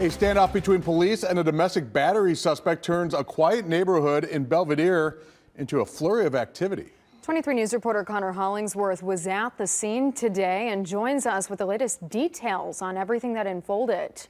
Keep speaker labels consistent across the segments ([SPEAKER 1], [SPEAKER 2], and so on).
[SPEAKER 1] A standoff between police and a domestic battery suspect turns a quiet neighborhood in Belvidere into a flurry of activity.
[SPEAKER 2] 23 News reporter Connor Hollingsworth was at the scene today and joins us with the latest details on everything that unfolded.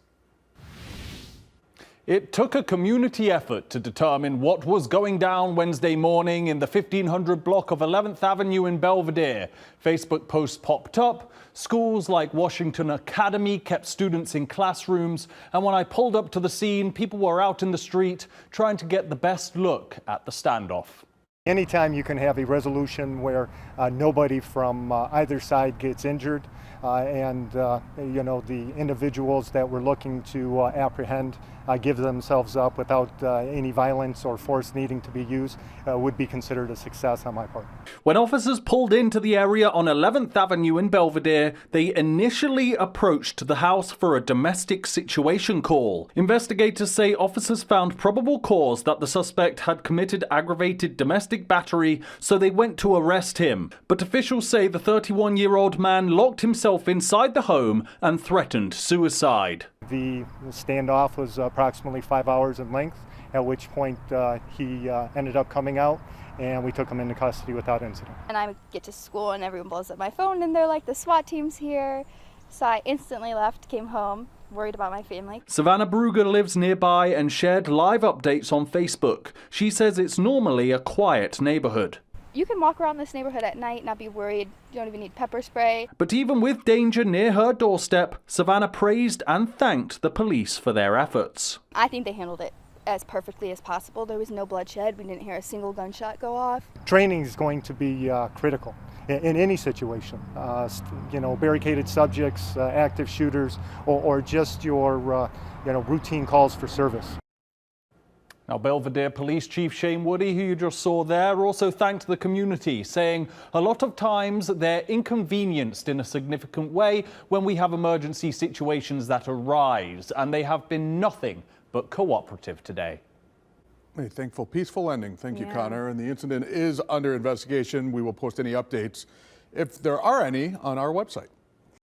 [SPEAKER 3] It took a community effort to determine what was going down Wednesday morning in the 1500 block of 11th Avenue in Belvidere. Facebook posts popped up. Schools like Washington Academy kept students in classrooms. And when I pulled up to the scene, people were out in the street trying to get the best look at the standoff.
[SPEAKER 4] Anytime you can have a resolution where nobody from either side gets injured and the individuals that we're looking to apprehend give themselves up without any violence or force needing to be used would be considered a success on my part.
[SPEAKER 3] When officers pulled into the area on 11th Avenue in Belvidere, they initially approached the house for a domestic situation call. Investigators say officers found probable cause that the suspect had committed aggravated domestic battery, so they went to arrest him. But officials say the 31-year-old man locked himself inside the home and threatened suicide.
[SPEAKER 4] The standoff was approximately 5 hours in length, at which point he ended up coming out and we took him into custody without incident.
[SPEAKER 5] And I get to school and everyone blows up my phone and they're like, the SWAT team's here. So I instantly left, came home, worried about my family.
[SPEAKER 3] Savannah Brugger lives nearby and shared live updates on Facebook. She says it's normally a quiet neighborhood.
[SPEAKER 5] You can walk around this neighborhood at night, not be worried. You don't even need pepper spray.
[SPEAKER 3] But even with danger near her doorstep, Savannah praised and thanked the police for their efforts.
[SPEAKER 5] I think they handled it as perfectly as possible. There was no bloodshed. We didn't hear a single gunshot go off. Training
[SPEAKER 4] is going to be critical in any situation. Barricaded subjects, active shooters, or just your routine calls for service.
[SPEAKER 3] Now, Belvidere Police Chief Shane Woody, who you just saw there, also thanked the community, saying a lot of times they're inconvenienced in a significant way when we have emergency situations that arise, and they have been nothing but cooperative today.
[SPEAKER 1] A thankful, peaceful ending. Thank you, Connor. And the incident is under investigation. We will post any updates, if there are any, on our website.